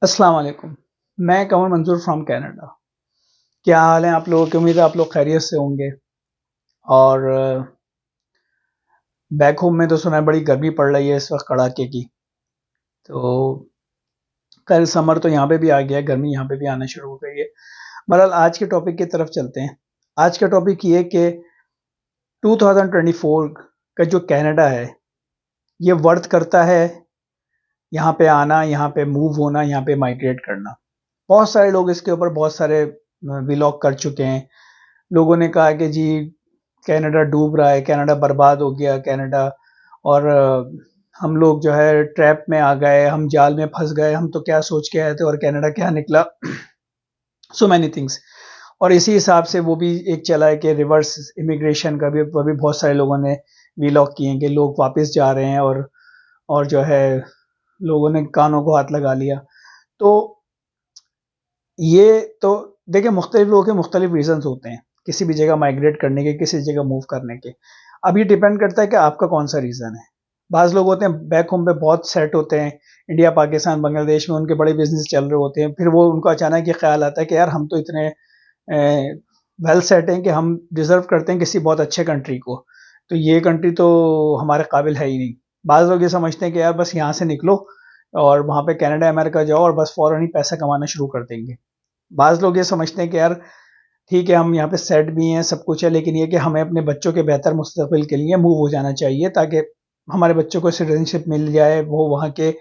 अस्सलाम वालेकुम। मैं कमर मंजूर फ्रॉम कनाडा। क्या हाल है आप लोगों की? उम्मीद है आप लोग खैरियत से होंगे। और बैक होम में तो सुना है बड़ी गर्मी पड़ रही है इस वक्त, कड़ाके की। तो कल समर तो यहाँ पे भी आ गया है, गर्मी यहाँ पे भी आना शुरू हो गई है। बहरहाल आज के टॉपिक की तरफ चलते हैं। आज का टॉपिक ये कि 2024 का जो कनाडा है, ये वर्थ करता है यहाँ पे आना, यहाँ पे मूव होना, यहाँ पे माइग्रेट करना। बहुत सारे लोग इसके ऊपर बहुत सारे व्लॉग कर चुके हैं। लोगों ने कहा कि जी कनाडा डूब रहा है, कनाडा बर्बाद हो गया, कनाडा। और हम लोग जो है ट्रैप में आ गए, हम जाल में फंस गए, हम तो क्या सोच के आए थे और कनाडा क्या निकला। So many things. और इसी हिसाब से वो भी एक चला है कि रिवर्स इमिग्रेशन का भी, वो भी बहुत सारे लोगों ने व्लॉग किए हैं कि लोग वापस जा रहे हैं। और जो है लोगों ने कानों को हाथ लगा लिया। तो ये तो देखिए, मुख्तलिफ लोगों के मुख्तलिफ रीजंस होते हैं किसी भी जगह माइग्रेट करने के, किसी जगह मूव करने के। अब ये डिपेंड करता है कि आपका कौन सा रीज़न है। बाज़ लोग होते हैं बैक होम पे बहुत सेट होते हैं, इंडिया, पाकिस्तान, बांग्लादेश में उनके बड़े बिजनेस चल रहे होते हैं। फिर वो उनको अचानक ये ख्याल आता है कि यार हम तो इतने वेल सेट हैं कि हम डिज़र्व करते हैं किसी बहुत अच्छे कंट्री को। तो ये कंट्री तो हमारे काबिल है ही नहीं। बाज़ लोग ये समझते हैं कि यार बस यहाँ से निकलो और वहाँ पे कनाडा, अमेरिका जाओ और बस फ़ौरन ही पैसा कमाना शुरू कर देंगे। बाज़ लोग ये समझते हैं कि यार ठीक है, हम यहाँ पे सेट भी हैं, सब कुछ है, लेकिन ये कि हमें अपने बच्चों के बेहतर मुस्तकबिल के लिए मूव हो जाना चाहिए, ताकि हमारे बच्चों को सिटीजनशिप मिल जाए, वो वहाँ के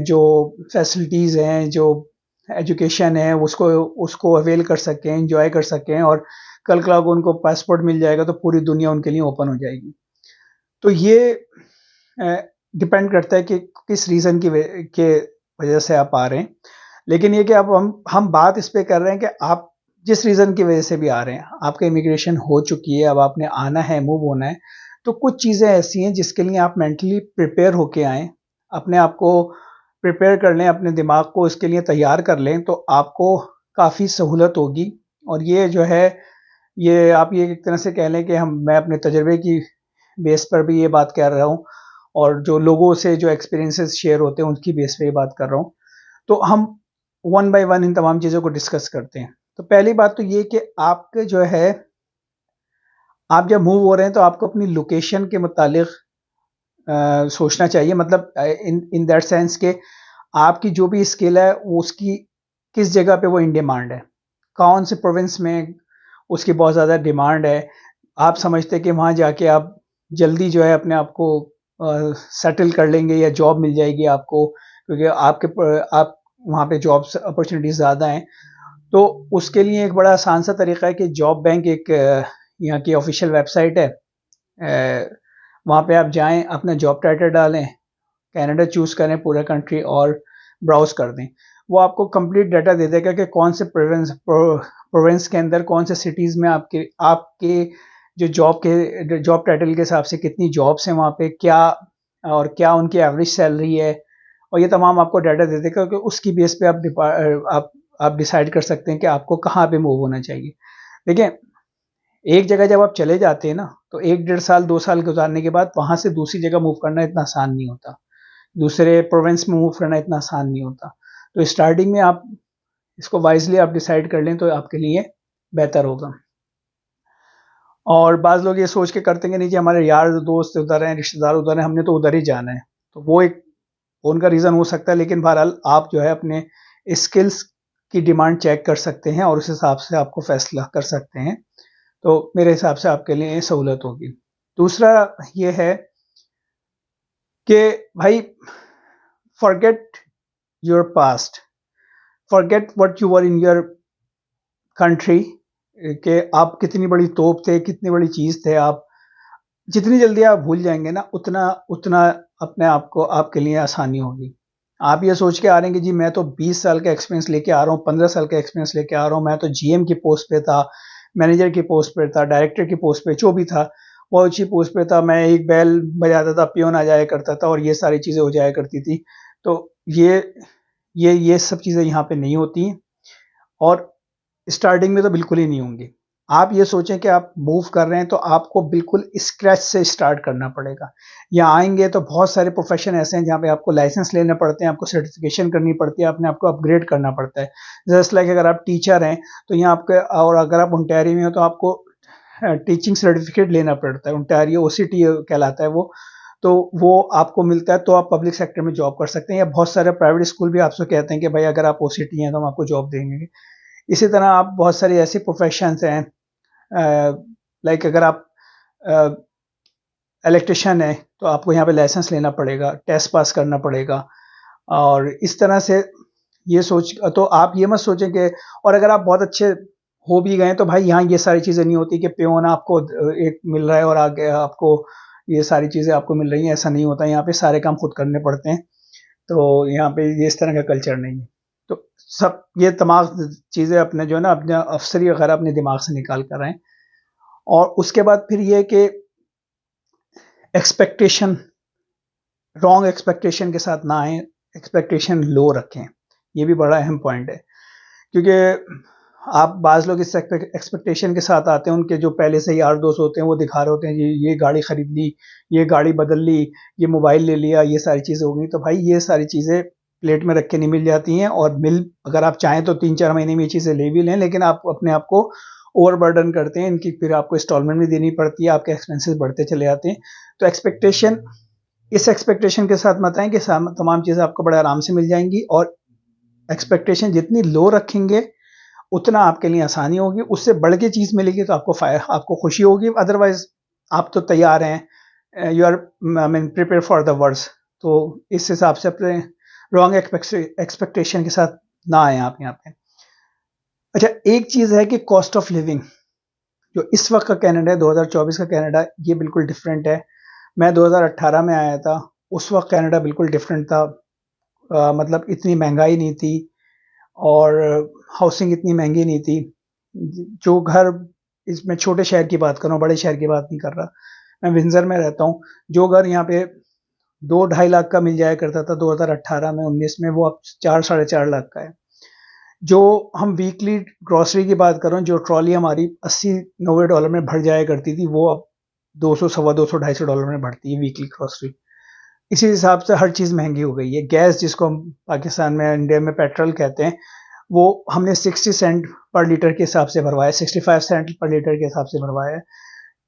जो फैसिलिटीज़ हैं, जो एजुकेशन है, उसको उसको अवेल कर सकें, एंजॉय कर सकें। और कल को अगर उनको पासपोर्ट मिल जाएगा तो पूरी दुनिया उनके लिए ओपन हो जाएगी। तो ये डिपेंड करता है कि किस रीज़न के वजह से आप आ रहे हैं। लेकिन ये कि अब हम बात इस पे कर रहे हैं कि आप जिस रीज़न की वजह से भी आ रहे हैं, आपका इमिग्रेशन हो चुकी है, अब आपने आना है, मूव होना है। तो कुछ चीज़ें ऐसी हैं जिसके लिए आप मेंटली प्रिपेयर होके आएँ, अपने आप को प्रिपेयर कर लें, अपने दिमाग को इसके लिए तैयार कर लें, तो आपको काफ़ी सहूलत होगी। और ये जो है, ये आप ये एक तरह से कह लें कि मैं अपने तजुर्बे की बेस पर भी ये बात कह रहा हूँ, और जो लोगों से जो एक्सपीरियंसेस शेयर होते हैं उनकी बेस पे ये बात कर रहा हूँ। तो हम वन बाय वन इन तमाम चीज़ों को डिस्कस करते हैं। तो पहली बात तो ये कि आपके जो है, आप जब मूव हो रहे हैं तो आपको अपनी लोकेशन के मुतालिक सोचना चाहिए। मतलब इन इन दैट सेंस के आपकी जो भी स्किल है वो उसकी किस जगह पे वो इन डिमांड है, कौन से प्रोविंस में उसकी बहुत ज़्यादा डिमांड है। आप समझते हैं कि वहाँ जाके आप जल्दी जो है अपने आप को सेटल कर लेंगे या जॉब मिल जाएगी आपको, क्योंकि आप वहाँ पे जॉब्स अपॉर्चुनिटीज़ ज़्यादा हैं। तो उसके लिए एक बड़ा आसान सा तरीका है कि जॉब बैंक एक यहाँ की ऑफिशियल वेबसाइट है। वहाँ पे आप जाएं, अपना जॉब टाइटल डालें, कनाडा चूज़ करें पूरा कंट्री और ब्राउज़ कर दें। वो आपको कंप्लीट डाटा दे देगा कि कौन से प्रोविंस के अंदर, कौन से सिटीज़ में आपके आपके जो जॉब टाइटल के हिसाब से कितनी जॉब्स हैं वहाँ पे, क्या और क्या उनकी एवरेज सैलरी है। और ये तमाम आपको डाटा दे देगा कि उसकी बेस पे आप डिसाइड कर सकते हैं कि आपको कहाँ पे मूव होना चाहिए। देखिए, एक जगह जब आप चले जाते हैं ना, तो 1 डेढ़ साल, 2 साल गुज़ारने के बाद वहाँ से दूसरी जगह मूव करना इतना आसान नहीं होता। दूसरे प्रोविंस में मूव करना इतना आसान नहीं होता। तो स्टार्टिंग में आप इसको वाइज़ली आप डिसाइड कर लें तो आपके लिए बेहतर होगा। और बाज़ लोग ये सोच के करते हैं कि नहीं जी हमारे यार दोस्त उधर हैं, रिश्तेदार उधर हैं, हमने तो उधर ही जाना है। तो वो एक उनका रीज़न हो सकता है, लेकिन बहरहाल आप जो है अपने स्किल्स की डिमांड चेक कर सकते हैं और उस हिसाब से आपको फैसला कर सकते हैं। तो मेरे हिसाब से आपके लिए सहूलत होगी। दूसरा ये है कि भाई, forget your past, forget what you were in your country, कि आप कितनी बड़ी तोप थे, कितनी बड़ी चीज़ थे आप। जितनी जल्दी आप भूल जाएँगे ना, उतना उतना अपने आप को आपके लिए आसानी होगी। आप ये सोच के आ रहे हैं कि जी मैं तो 20 साल का एक्सपीरियंस लेके आ रहा हूँ, 15 साल का एक्सपीरियंस लेके आ रहा हूँ, मैं तो जीएम की पोस्ट पे था, मैनेजर की पोस्ट पे था, डायरेक्टर की पोस्ट पे, जो भी था, बहुत अच्छी पोस्ट पे था, मैं एक बेल बजाता था, पियोन आ जाया करता था और ये सारी चीज़ें हो जाया करती थी। तो ये ये सब चीज़ें यहाँ पे नहीं होती हैं, और स्टार्टिंग में तो बिल्कुल ही नहीं होंगी। आप ये सोचें कि आप मूव कर रहे हैं तो आपको बिल्कुल स्क्रैच से स्टार्ट करना पड़ेगा। यहाँ आएँगे तो बहुत सारे प्रोफ़ेशन ऐसे हैं जहाँ पे आपको लाइसेंस लेने पड़ते हैं, आपको सर्टिफ़िकेशन करनी पड़ती है, अपने आप को अपग्रेड करना पड़ता है। जस्ट लाइक अगर आप टीचर हैं, तो यहाँ आपके और अगर आप ओंटारियो में हो तो आपको टीचिंग सर्टिफ़िकेट लेना पड़ता है। ओंटारियो ओसीटी कहलाता है वो। तो वो आपको मिलता है तो आप पब्लिक सेक्टर में जॉब कर सकते हैं, या बहुत सारे प्राइवेट स्कूल भी आपसे कहते हैं कि भाई अगर आप ओसीटी हैं तो हम आपको जॉब देंगे। इसी तरह आप बहुत सारी ऐसी प्रोफ़ेशंस हैं, लाइक अगर आप इलेक्ट्रिशियन है तो आपको यहाँ पे लाइसेंस लेना पड़ेगा, टेस्ट पास करना पड़ेगा। और इस तरह से ये सोच तो आप ये मत सोचें कि, और अगर आप बहुत अच्छे हो भी गए तो भाई यहाँ ये सारी चीज़ें नहीं होती कि पियोन आपको एक मिल रहा है और आगे आपको ये सारी चीज़ें आपको मिल रही हैं, ऐसा नहीं होता। यहाँ पे सारे काम खुद करने पड़ते हैं। तो यहाँ पे ये इस तरह का कल्चर नहीं है। तो सब ये तमाम चीज़ें अपने जो है ना अपने अफसरी वगैरह अपने दिमाग से निकाल कर आएँ। और उसके बाद फिर ये कि एक्सपेक्टेशन, रॉन्ग एक्सपेक्टेशन के साथ ना आए, एक्सपेक्टेशन लो रखें। ये भी बड़ा अहम पॉइंट है, क्योंकि आप बाज़ लोग इस एक्सपेक्टेशन के साथ आते हैं, उनके जो पहले से यार दोस्त होते हैं वो दिखा रहे होते हैं ये गाड़ी खरीद ली, ये गाड़ी बदल ली, ये मोबाइल ले लिया, ये सारी चीज़ें हो गई। तो भाई ये सारी चीज़ें प्लेट में रख के नहीं मिल जाती हैं, और अगर आप चाहें तो 3-4 महीने में ये चीज़ें ले भी लें, लेकिन आप अपने आप को ओवरबर्डन करते हैं इनकी, फिर आपको इंस्टॉलमेंट भी देनी पड़ती है, आपके एक्सपेंसेस बढ़ते चले जाते हैं। तो इस एक्सपेक्टेशन के साथ मत आएँ कि तमाम चीज़ें आपको बड़े आराम से मिल जाएँगी, और एक्सपेक्टेशन जितनी लो रखेंगे उतना आपके लिए आसानी होगी। उससे बढ़ के चीज़ मिलेगी तो आपको खुशी होगी, अदरवाइज़ आप तो तैयार हैं, you are I mean prepare for the worst. तो इस हिसाब से अपने रॉन्ग एक्सपेक्टेशन के साथ ना आएँ आप यहाँ पे। अच्छा, एक चीज़ है कि कॉस्ट ऑफ लिविंग जो इस वक्त का कनाडा है, 2024 का कनाडा, ये बिल्कुल डिफरेंट है। मैं 2018 में आया था, उस वक्त कनाडा बिल्कुल डिफरेंट था। मतलब इतनी महंगाई नहीं थी, और हाउसिंग इतनी महंगी नहीं थी। जो घर, इसमें छोटे शहर की बात कर रहा हूँ, बड़े शहर की बात नहीं कर रहा। मैं विंज़र में रहता हूँ। जो घर यहाँ पे 2-2.5 लाख का मिल जाया करता था 2018 में 19 में, वो अब 4-4.5 लाख का है। जो हम वीकली ग्रॉसरी की बात कर रहे हैं, जो ट्रॉली हमारी $80-90 में भर जाया करती थी, वो अब 200, सवा 200, $250 में भरती है वीकली ग्रॉसरी। इसी हिसाब से हर चीज़ महंगी हो गई है। गैस, जिसको हम पाकिस्तान में, इंडिया में पेट्रोल कहते हैं, वो हमने 60 सेंट पर लीटर के हिसाब से भरवाया, 65 सेंट पर लीटर के हिसाब से भरवाया है।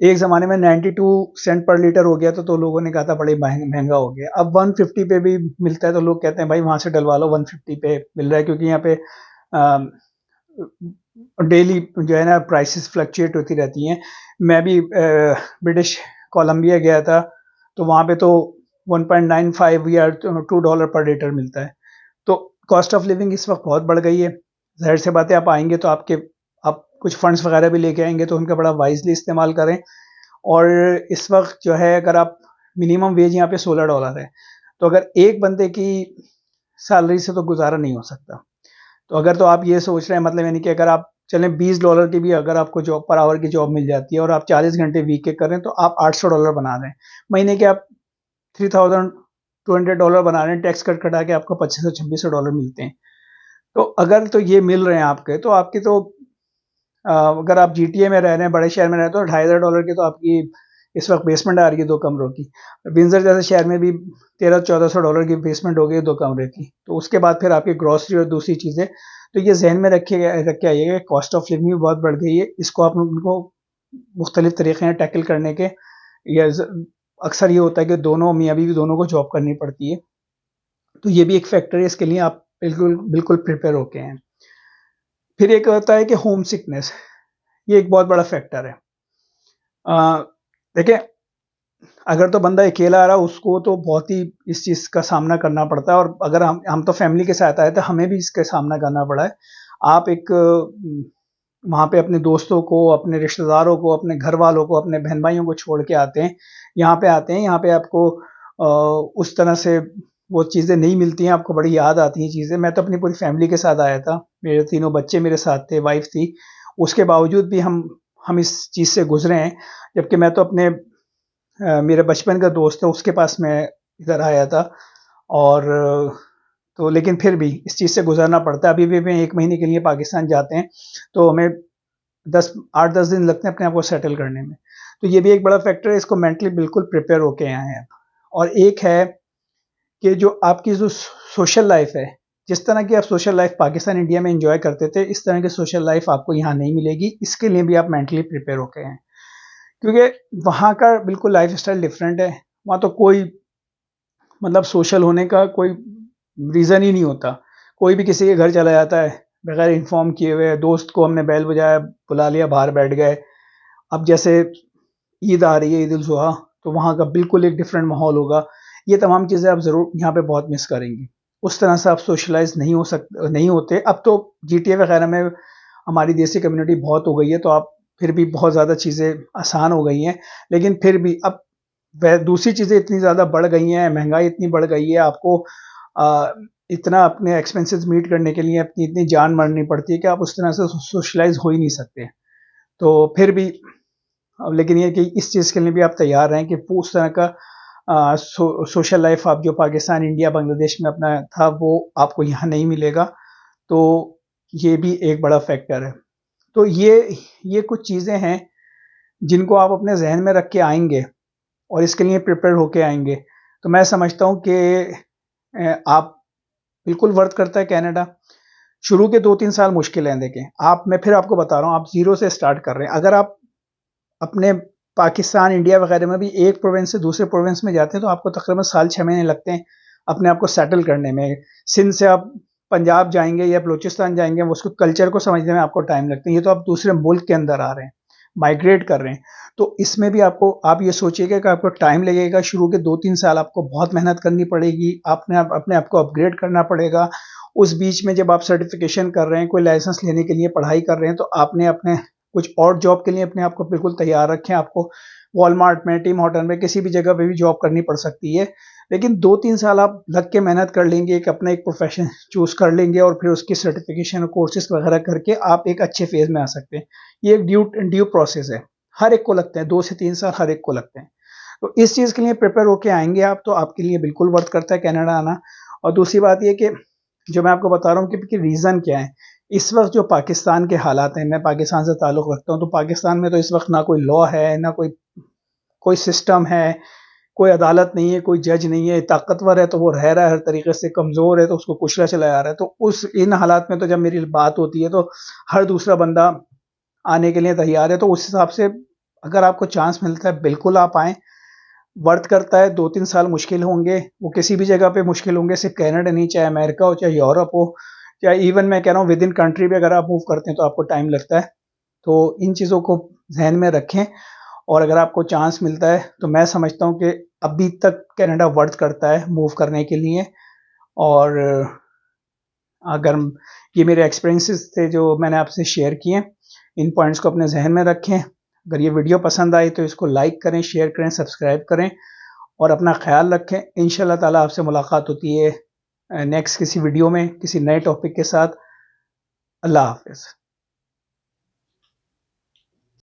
एक ज़माने में 92 सेंट पर लीटर हो गया था, तो लोगों ने कहा था बड़े महंगा हो गया। अब 150 पे भी मिलता है, तो लोग कहते हैं भाई वहाँ से डलवा लो, 150 पे मिल रहा है, क्योंकि यहाँ पे डेली जो है ना प्राइसेस फ्लक्चुएट होती रहती हैं। मैं भी ब्रिटिश कोलंबिया गया था, तो वहाँ पे तो 1.95 या $2 पर लीटर मिलता है। तो कॉस्ट ऑफ लिविंग इस वक्त बहुत बढ़ गई है। ज़ाहिर सी बात है, आप आएंगे तो आप कुछ फंड्स वगैरह भी लेके आएंगे, तो उनका बड़ा वाइजली इस्तेमाल करें। और इस वक्त जो है, अगर आप मिनिमम वेज यहाँ पे $16 है, तो अगर एक बंदे की सैलरी से तो गुजारा नहीं हो सकता। तो अगर तो आप ये सोच रहे हैं, मतलब यानी कि अगर आप चलें $20 की भी अगर आपको जॉब पर आवर की जॉब मिल जाती है, और आप 40 घंटे वीक के करें, तो आप $800 बना रहे हैं। महीने के आप $3,200 बना रहे हैं, टैक्स कट कटा के आपको $2500-2600 मिलते हैं। तो अगर तो ये मिल रहे हैं आपके, तो आपकी तो अगर आप जीटीए में रह रहे हैं, बड़े शहर में रहते हो, $2500 की तो आपकी इस वक्त बेसमेंट आ रही है 2 कमरों की। विंज़र जैसे शहर में भी $1300-1400 की बेसमेंट हो गई है 2 कमरे की। तो उसके बाद फिर आपकी ग्रॉसरी और दूसरी चीज़ें। तो ये जहन में रख के आइएगा, कॉस्ट ऑफ लिविंग भी बहुत बढ़ गई है। इसको आप उनको मुख्तलिफ तरीके हैं टैकल करने के। या अक्सर ये होता है कि दोनों मियाँ बीवी दोनों को जॉब करनी पड़ती है, तो ये भी एक फैक्टर है। इसके लिए आप बिल्कुल बिल्कुल प्रिपेयर होके हैं। फिर एक होता है कि होम सिकनेस, ये एक बहुत बड़ा फैक्टर है। देखिए, अगर तो बंदा अकेला आ रहा है, उसको तो बहुत ही इस चीज़ का सामना करना पड़ता है, और अगर हम तो फैमिली के साथ आए, तो हमें भी इसका सामना करना पड़ा है। आप एक वहाँ पे अपने दोस्तों को, अपने रिश्तेदारों को, अपने घर वालों को, अपने बहन भाइयों को छोड़ के आते हैं, यहाँ पे आते हैं। यहाँ पे आपको उस तरह से वो चीज़ें नहीं मिलती हैं, आपको बड़ी याद आती हैं चीज़ें। मैं तो अपनी पूरी फैमिली के साथ आया था, मेरे तीनों बच्चे मेरे साथ थे, वाइफ थी। उसके बावजूद भी हम इस चीज़ से गुजरे हैं। जबकि मैं तो अपने मेरे बचपन का दोस्त है, उसके पास मैं इधर आया था। और तो लेकिन फिर भी इस चीज़ से गुजरना पड़ता है। अभी भी मैं 1 महीने के लिए पाकिस्तान जाते हैं, तो हमें 8-10 दिन लगते हैं अपने आप को सेटल करने में। तो ये भी एक बड़ा फैक्टर है, इसको मेंटली बिल्कुल प्रिपेयर होके आए हैं। और एक है कि जो आपकी जो सोशल लाइफ है, जिस तरह की आप सोशल लाइफ पाकिस्तान इंडिया में एंजॉय करते थे, इस तरह की सोशल लाइफ आपको यहाँ नहीं मिलेगी। इसके लिए भी आप मेंटली प्रिपेयर होके हैं, क्योंकि वहाँ का बिल्कुल लाइफ स्टाइल डिफरेंट है। वहाँ तो कोई मतलब सोशल होने का कोई रीज़न ही नहीं होता। कोई भी किसी के घर चला जाता है बगैर इन्फॉर्म किए हुए। दोस्त को हमने बैल बजाया, बुला लिया, बाहर बैठ गए। अब जैसे ईद आ रही है, ईद उल जुहा, तो वहाँ का बिल्कुल एक डिफरेंट माहौल होगा। ये तमाम चीज़ें आप ज़रूर यहाँ पे बहुत मिस करेंगी। उस तरह से आप सोशलाइज नहीं होते। अब तो GTA वगैरह में हमारी देसी कम्युनिटी बहुत हो गई है, तो आप फिर भी बहुत ज़्यादा चीज़ें आसान हो गई हैं। लेकिन फिर भी अब वह दूसरी चीज़ें इतनी ज़्यादा बढ़ गई हैं, महंगाई इतनी बढ़ गई है, आपको इतना अपने एक्सपेंसेस मीट करने के लिए अपनी इतनी जान मारनी पड़ती है कि आप उस तरह से सोशलाइज हो ही नहीं सकते। तो फिर भी अब लेकिन ये कि इस चीज़ के लिए भी आप तैयार रहें कि उस तरह का सोशल लाइफ आप जो पाकिस्तान, इंडिया, बांग्लादेश में अपना था, वो आपको यहाँ नहीं मिलेगा। तो ये भी एक बड़ा फैक्टर है। तो ये कुछ चीज़ें हैं जिनको आप अपने जहन में रख के आएंगे और इसके लिए प्रिपेयर होके आएंगे, तो मैं समझता हूँ कि आप बिल्कुल वर्थ करता है कनाडा। शुरू के 2-3 साल मुश्किल हैं। देखें, मैं फिर आपको बता रहा हूँ, आप जीरो से स्टार्ट कर रहे हैं। अगर आप अपने पाकिस्तान, इंडिया वगैरह में भी एक प्रोविंस से दूसरे प्रोविंस में जाते हैं, तो आपको तकरीबन साल 6 महीने लगते हैं अपने आप को सेटल करने में। सिंध से आप पंजाब जाएंगे या बलूचिस्तान जाएंगे, उसको कल्चर को समझने में आपको टाइम लगता है। ये तो आप दूसरे मुल्क के अंदर आ रहे हैं, माइग्रेट कर रहे हैं। तो इसमें भी आप ये सोचिएगा कि आपको टाइम लगेगा। शुरू के 2-3 साल आपको बहुत मेहनत करनी पड़ेगी, अपने आप को अपग्रेड करना पड़ेगा। उस बीच में जब आप सर्टिफिकेशन कर रहे हैं, कोई लाइसेंस लेने के लिए पढ़ाई कर रहे हैं, तो आपने अपने कुछ और जॉब के लिए अपने आप को बिल्कुल तैयार रखें। आपको वॉलमार्ट में, टीम हॉटल में, किसी भी जगह पे भी जॉब करनी पड़ सकती है। लेकिन 2-3 साल आप लग के मेहनत कर लेंगे, अपना एक प्रोफेशन चूज कर लेंगे और फिर उसकी सर्टिफिकेशन और कोर्सेज वगैरह करके आप एक अच्छे फेज में आ सकते हैं। ये एक ड्यू प्रोसेस है, हर एक को लगता है। 2 से 3 साल हर एक को लगते हैं। तो इस चीज़ के लिए प्रिपेयर होके आएंगे आप, तो आपके लिए बिल्कुल वर्थ करता है कनाडा आना। और दूसरी बात ये कि जो मैं आपको बता रहा हूँ कि रीज़न क्या है। इस वक्त जो पाकिस्तान के हालात हैं, मैं पाकिस्तान से ताल्लुक़ रखता हूँ, तो पाकिस्तान में तो इस वक्त ना कोई लॉ है, ना कोई कोई सिस्टम है, कोई अदालत नहीं है, कोई जज नहीं है। ताकतवर है तो वो रह रहा है हर तरीके से, कमज़ोर है तो उसको कुचला चला जा रहा है। तो इन हालात में तो जब मेरी बात होती है, तो हर दूसरा बंदा आने के लिए तैयार है। तो उस हिसाब से अगर आपको चांस मिलता है, बिल्कुल आप आएँ। वर्थ करता है। 2-3 साल मुश्किल होंगे, वो किसी भी जगह पे मुश्किल होंगे, सिर्फ कनाडा नहीं, चाहे अमेरिका हो, चाहे यूरोप हो, चाहे इवन मैं कह रहा हूँ विद इन कंट्री भी अगर आप मूव करते हैं तो आपको टाइम लगता है। तो इन चीज़ों को ध्यान में रखें, और अगर आपको चांस मिलता है तो मैं समझता हूँ कि अभी तक कनाडा वर्थ करता है मूव करने के लिए। और अगर ये मेरे एक्सपीरियंसेस थे जो मैंने आपसे शेयर किए, इन पॉइंट्स को अपने जहन में रखें। अगर ये वीडियो पसंद आई तो इसको लाइक करें, शेयर करें, सब्सक्राइब करें और अपना ख्याल रखें। इंशाल्लाह ताला आपसे मुलाकात होती है नेक्स्ट किसी वीडियो में, किसी नए टॉपिक के साथ। अल्लाह हाफ़िज़।